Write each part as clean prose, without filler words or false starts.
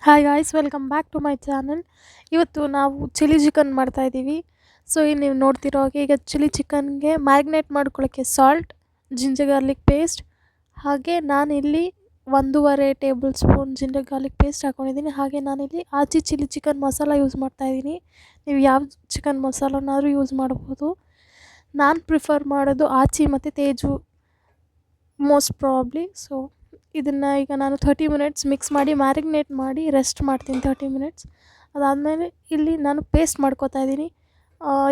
Hi guys, welcome back to my channel. ಇವತ್ತು ನಾವು chilli chicken ಮಾಡ್ತಾಯಿದ್ದೀವಿ. ಸೊ ಇಲ್ಲಿ ನೀವು ನೋಡ್ತಿರೋ ಹಾಗೆ ಈಗ ಚಿಲ್ಲಿ ಚಿಕನ್ಗೆ ಮ್ಯಾರಿನೇಟ್ ಮಾಡ್ಕೊಳ್ಳೋಕ್ಕೆ ಸಾಲ್ಟ್, ಜಿಂಜರ್ ಗಾರ್ಲಿಕ್ ಪೇಸ್ಟ್, ಹಾಗೆ ನಾನಿಲ್ಲಿ 1.5 table spoon ginger garlic paste ಹಾಕ್ಕೊಂಡಿದ್ದೀನಿ. ಹಾಗೆ ನಾನಿಲ್ಲಿ ಆಚಿ ಚಿಲ್ಲಿ ಚಿಕನ್ ಮಸಾಲ ಯೂಸ್ ಮಾಡ್ತಾಯಿದ್ದೀನಿ. ನೀವು ಯಾವ ಚಿಕನ್ ಮಸಾಲನಾದರೂ ಯೂಸ್ ಮಾಡ್ಬೋದು. ನಾನು ಪ್ರಿಫರ್ ಮಾಡೋದು ಆಚಿ ಮತ್ತು ತೇಜು ಮೋಸ್ಟ್ ಪ್ರಾಬ್ಲಿ. ಸೊ ಇದನ್ನು ಈಗ ನಾನು 30 ಮಿನಿಟ್ಸ್ ಮಿಕ್ಸ್ ಮಾಡಿ ಮ್ಯಾರಿನೇಟ್ ಮಾಡಿ ರೆಸ್ಟ್ ಮಾಡ್ತೀನಿ 30 ಮಿನಿಟ್ಸ್. ಅದಾದಮೇಲೆ ಇಲ್ಲಿ ನಾನು ಪೇಸ್ಟ್ ಮಾಡ್ಕೋತಾ ಇದ್ದೀನಿ.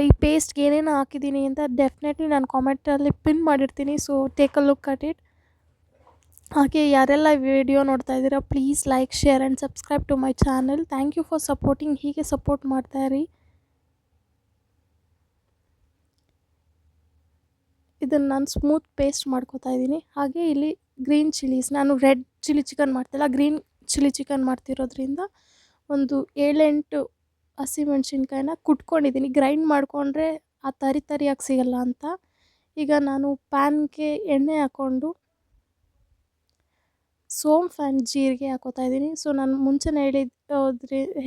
ಈ ಪೇಸ್ಟ್ಗೆ ಏನೇನು ಹಾಕಿದ್ದೀನಿ ಅಂತ ಡೆಫಿನೆಟ್ಲಿ ನಾನು ಕಾಮೆಂಟಲ್ಲಿ ಪಿನ್ ಮಾಡಿರ್ತೀನಿ. So take a look at it. ಹಾಗೆ ಯಾರೆಲ್ಲ ವಿಡಿಯೋ ನೋಡ್ತಾ ಇದ್ದೀರಾ, please like, share and subscribe to my channel. Thank you for supporting. ಹೀಗೆ ಸಪೋರ್ಟ್ ಮಾಡ್ತಾಯಿರಿ. ಇದನ್ನು ನಾನು ಸ್ಮೂತ್ ಪೇಸ್ಟ್ ಮಾಡ್ಕೋತಾ ಇದ್ದೀನಿ. ಹಾಗೆ ಇಲ್ಲಿ ಗ್ರೀನ್ ಚಿಲ್ಲೀಸ್, ನಾನು ರೆಡ್ ಚಿಲ್ಲಿ ಚಿಕನ್ ಮಾಡ್ತಿಲ್ಲ, ಗ್ರೀನ್ ಚಿಲ್ಲಿ ಚಿಕನ್ ಮಾಡ್ತಿರೋದ್ರಿಂದ ಒಂದು 7-8 ಹಸಿಮೆಣ್ಸಿನ್ಕಾಯಿನ ಕುಟ್ಕೊಂಡಿದ್ದೀನಿ. ಗ್ರೈಂಡ್ ಮಾಡಿಕೊಂಡ್ರೆ ಆ ತರಿಯಾಗಿ ಸಿಗಲ್ಲ ಅಂತ. ಈಗ ನಾನು ಪ್ಯಾನ್ಗೆ ಎಣ್ಣೆ ಹಾಕ್ಕೊಂಡು ಸೋಂಫ್ ಆ್ಯಂಡ್ ಜೀರಿಗೆ ಹಾಕೋತಾ ಇದ್ದೀನಿ. ಸೊ ನಾನು ಮುಂಚೆನೇ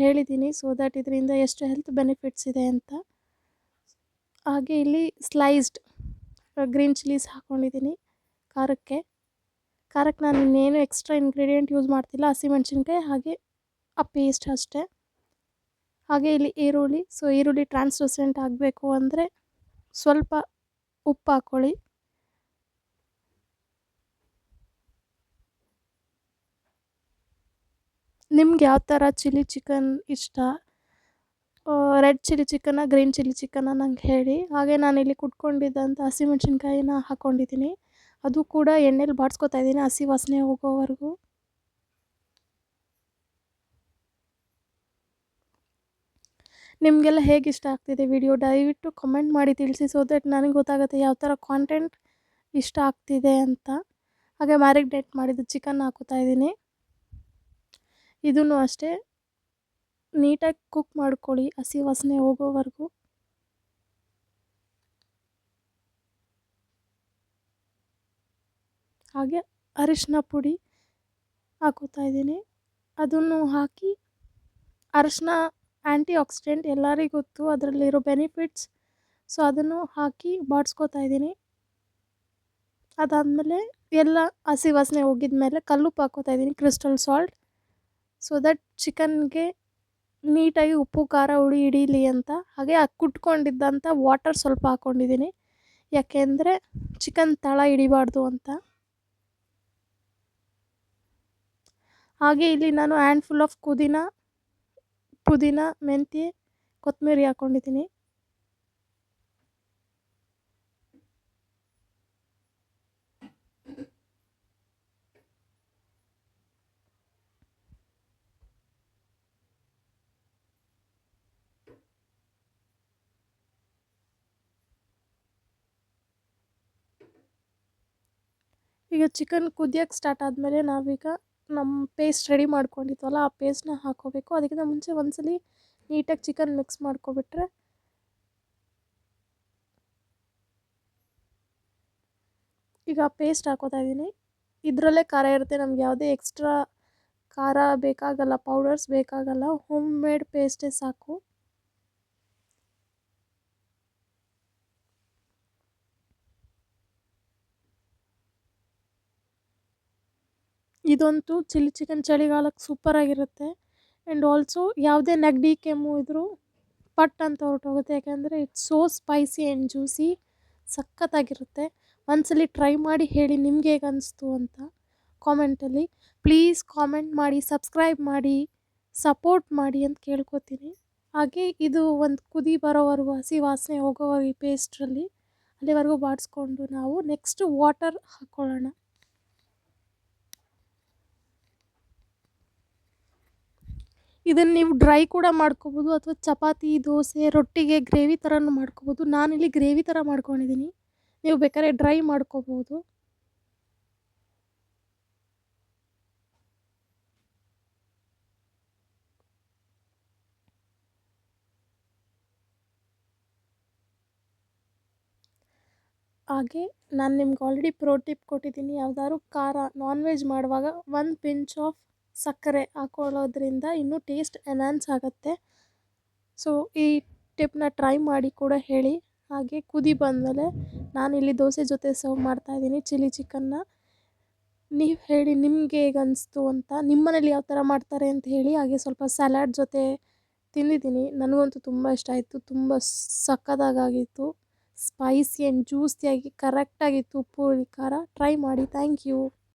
ಹೇಳಿದ್ದೀನಿ ಸೊ ದ್ಯಾಟ್ ಇದರಿಂದ ಎಷ್ಟು ಹೆಲ್ತ್ ಬೆನಿಫಿಟ್ಸ್ ಇದೆ ಅಂತ. ಹಾಗೆ ಇಲ್ಲಿ ಸ್ಲೈಸ್ಡ್ ಗ್ರೀನ್ ಚಿಲ್ಲೀಸ್ ಹಾಕ್ಕೊಂಡಿದ್ದೀನಿ. ಖಾರಕ್ಕೆ ನಾನು ಇನ್ನೇನು ಎಕ್ಸ್ಟ್ರಾ ಇಂಗ್ರೀಡಿಯೆಂಟ್ ಯೂಸ್ ಮಾಡ್ತಿಲ್ಲ, ಹಸಿಮೆಣ್ಸಿನ್ಕಾಯಿ ಹಾಗೆ ಆ ಪೇಸ್ಟ್ ಅಷ್ಟೇ. ಹಾಗೆ ಇಲ್ಲಿ ಈರುಳ್ಳಿ. ಸೊ ಈರುಳ್ಳಿ ಟ್ರಾನ್ಸ್ಲೂಸೆಂಟ್ ಆಗಬೇಕು ಅಂದರೆ ಸ್ವಲ್ಪ ಉಪ್ಪು ಹಾಕ್ಕೊಳ್ಳಿ. ನಿಮ್ಗೆ ಯಾವ ಥರ ಚಿಲ್ಲಿ ಚಿಕನ್ ಇಷ್ಟ, ರೆಡ್ ಚಿಲ್ಲಿ ಚಿಕನ್ನ, ಗ್ರೀನ್ ಚಿಲ್ಲಿ ಚಿಕನ್ನ ನಂಗೆ ಹೇಳಿ. ಹಾಗೆ ನಾನಿಲ್ಲಿ ಕುಟ್ಕೊಂಡಿದ್ದಂಥ ಹಸಿಮೆಣ್ಸಿನ್ಕಾಯಿನ ಹಾಕ್ಕೊಂಡಿದ್ದೀನಿ. ಅದು ಕೂಡ ಎಣ್ಣೆಲಿ ಬಾಡಿಸ್ಕೊತಾ ಇದ್ದೀನಿ ಹಸಿ ವಾಸನೆ ಹೋಗೋವರೆಗೂ. ನಿಮಗೆಲ್ಲ ಹೇಗೆ ಇಷ್ಟ ಆಗ್ತಿದೆ ವಿಡಿಯೋ ದಯವಿಟ್ಟು ಕಮೆಂಟ್ ಮಾಡಿ ತಿಳಿಸಿ. ಸೊ ದಟ್ ನನಗೆ ಗೊತ್ತಾಗುತ್ತೆ ಯಾವ ಥರ ಕಾಂಟೆಂಟ್ ಇಷ್ಟ ಆಗ್ತಿದೆ ಅಂತ. ಹಾಗೆ ಮ್ಯಾರಿನೇಟ್ ಮಾಡಿದ್ದು ಚಿಕನ್ ಹಾಕೋತಾ ಇದ್ದೀನಿ. ಇದನ್ನು ಅಷ್ಟೇ ನೀಟಾಗಿ ಕುಕ್ ಮಾಡ್ಕೊಳ್ಳಿ ಹಸಿ ವಾಸನೆ ಹೋಗೋವರೆಗೂ. ಹಾಗೆ ಅರಿಶಿನ ಪುಡಿ ಹಾಕೋತಾ ಇದ್ದೀನಿ. ಅದನ್ನು ಹಾಕಿ, ಅರಿಶಿನ ಆ್ಯಂಟಿ ಆಕ್ಸಿಡೆಂಟ್ ಎಲ್ಲರಿಗೂ ಗೊತ್ತು, ಅದರಲ್ಲಿರೋ ಬೆನಿಫಿಟ್ಸ್. ಸೊ ಅದನ್ನು ಹಾಕಿ ಬಾಡಿಸ್ಕೊತಾ ಇದ್ದೀನಿ. ಅದಾದಮೇಲೆ ಎಲ್ಲ ಹಸಿ ವಾಸನೆ ಹೋಗಿದ ಮೇಲೆ ಕಲ್ಲುಪ್ಪು ಹಾಕೋತಾ ಇದ್ದೀನಿ, ಕ್ರಿಸ್ಟಲ್ ಸಾಲ್ಟ್. ಸೊ ದಟ್ ಚಿಕನ್ಗೆ ನೀಟಾಗಿ ಉಪ್ಪು ಖಾರ ಹುಳಿ ಹಿಡೀಲಿ ಅಂತ. ಹಾಗೆ ಕುಟ್ಕೊಂಡಿದ್ದಂಥ ವಾಟರ್ ಸ್ವಲ್ಪ ಹಾಕ್ಕೊಂಡಿದ್ದೀನಿ, ಯಾಕೆಂದರೆ ಚಿಕನ್ ತಳ ಹಿಡಿಬಾರ್ದು ಅಂತ. ಹಾಗೆ ಇಲ್ಲಿ ನಾನು ಹ್ಯಾಂಡ್ಫುಲ್ ಆಫ್ ಪುದೀನ, ಮೆಂತ್ಯ, ಕೊತ್ತಂಬರಿ ಹಾಕ್ಕೊಂಡಿದ್ದೀನಿ. ಈಗ ಚಿಕನ್ ಕುದಿಯೋಕ್ಕೆ ಸ್ಟಾರ್ಟ್ ಆದಮೇಲೆ ನಾವೀಗ ನಮ್ಮ ಪೇಸ್ಟ್ ರೆಡಿ ಮಾಡ್ಕೊಂಡಿದ್ವಲ್ಲ ಆ ಪೇಸ್ಟ್ನ ಹಾಕ್ಕೋಬೇಕು. ಅದಕ್ಕಿಂತ ಮುಂಚೆ ಒಂದ್ಸಲಿ ನೀಟಾಗಿ ಚಿಕನ್ ಮಿಕ್ಸ್ ಮಾಡ್ಕೊಬಿಟ್ರೆ ಈಗ ಪೇಸ್ಟ್ ಹಾಕೋತಾ ಇದ್ದೀನಿ. ಇದರಲ್ಲೇ ಖಾರ ಇರುತ್ತೆ, ನಮ್ಗೆ ಯಾವುದೇ ಎಕ್ಸ್ಟ್ರಾ ಖಾರ ಬೇಕಾಗಲ್ಲ, ಪೌಡರ್ಸ್ ಬೇಕಾಗಲ್ಲ, ಹೋಮ್ ಮೇಡ್ ಪೇಸ್ಟೇ ಸಾಕು. ಇದಂತೂ ಚಿಲ್ಲಿ ಚಿಕನ್ ಚಳಿಗಾಲಕ್ಕೆ ಸೂಪರಾಗಿರುತ್ತೆ. ಆ್ಯಂಡ್ ಆಲ್ಸೋ ಯಾವುದೇ ನೆಗಡಿ ಕೆಮ್ಮು ಇದ್ದರೂ ಪಟ್ ಅಂತ ಹೊರಟೋಗುತ್ತೆ, ಯಾಕೆಂದರೆ it's so spicy and juicy. ಸಖತ್ತಾಗಿರುತ್ತೆ. ಒಂದ್ಸಲಿ ಟ್ರೈ ಮಾಡಿ ಹೇಳಿ ನಿಮ್ಗೆ ಹೇಗೆ ಅನಿಸ್ತು ಅಂತ ಕಾಮೆಂಟಲ್ಲಿ. ಪ್ಲೀಸ್ ಕಾಮೆಂಟ್ ಮಾಡಿ, ಸಬ್ಸ್ಕ್ರೈಬ್ ಮಾಡಿ, ಸಪೋರ್ಟ್ ಮಾಡಿ ಅಂತ ಕೇಳ್ಕೊತೀನಿ. ಹಾಗೆ ಇದು ಒಂದು ಕುದಿ ಬರೋವರೆಗೂ, ಹಸಿ ವಾಸನೆ ಹೋಗೋವರೆಗೂ ಈ ಪೇಸ್ಟ್ರಲ್ಲಿ ಅಲ್ಲಿವರೆಗೂ ಬಾಡಿಸ್ಕೊಂಡು ನಾವು ನೆಕ್ಸ್ಟು ವಾಟರ್ ಹಾಕ್ಕೊಳ್ಳೋಣ. ಇದನ್ನು ನೀವು ಡ್ರೈ ಕೂಡ ಮಾಡ್ಕೋಬೋದು, ಅಥವಾ ಚಪಾತಿ, ದೋಸೆ, ರೊಟ್ಟಿಗೆ ಗ್ರೇವಿ ಥರನೂ ಮಾಡ್ಕೋಬೋದು. ನಾನಿಲ್ಲಿ ಗ್ರೇವಿ ಥರ ಮಾಡ್ಕೊಂಡಿದ್ದೀನಿ, ನೀವು ಬೇಕಾದ್ರೆ ಡ್ರೈ ಮಾಡ್ಕೋಬೋದು. ಹಾಗೆ ನಾನು ನಿಮ್ಗೆ ಆಲ್ರೆಡಿ ಪ್ರೋ ಟಿಪ್ ಕೊಟ್ಟಿದ್ದೀನಿ, ಯಾವ್ದಾದ್ರು ಖಾರ ನಾನ್ ವೆಜ್ ಮಾಡುವಾಗ 1 ಪಿಂಚ್ ಆಫ್ ಸಕ್ಕರೆ ಹಾಕೊಳ್ಳೋದ್ರಿಂದ ಇನ್ನೂ ಟೇಸ್ಟ್ ಎನ್ಹಾನ್ಸ್ ಆಗುತ್ತೆ. ಸೊ ಈ ಟಿಪ್ನ ಟ್ರೈ ಮಾಡಿ ಕೂಡ ಹೇಳಿ. ಹಾಗೆ ಕುದಿ ಬಂದಮೇಲೆ ನಾನಿಲ್ಲಿ ದೋಸೆ ಜೊತೆ ಸರ್ವ್ ಮಾಡ್ತಾಯಿದ್ದೀನಿ ಚಿಲ್ಲಿ ಚಿಕನ್ನ. ನೀವು ಹೇಳಿ ನಿಮ್ಗೆ ಹೇಗೆ ಅನಿಸ್ತು ಅಂತ, ನಿಮ್ಮ ಮನೇಲಿ ಯಾವ ಥರ ಮಾಡ್ತಾರೆ ಅಂತ ಹೇಳಿ. ಹಾಗೆ ಸ್ವಲ್ಪ ಸಲಾಡ್ ಜೊತೆ ತಿಂದಿದ್ದೀನಿ, ನನಗಂತೂ ತುಂಬ ಇಷ್ಟ ಆಯಿತು. ತುಂಬ ಸಕ್ಕತ್ತಾಗಿತ್ತು, ಸ್ಪೈಸಿ ಆ್ಯಂಡ್ ಜ್ಯೂಸಿಯಾಗಿ ಕರೆಕ್ಟಾಗಿತ್ತು. ಉಪ್ಪು ಖಾರ ಟ್ರೈ ಮಾಡಿ. Thank you.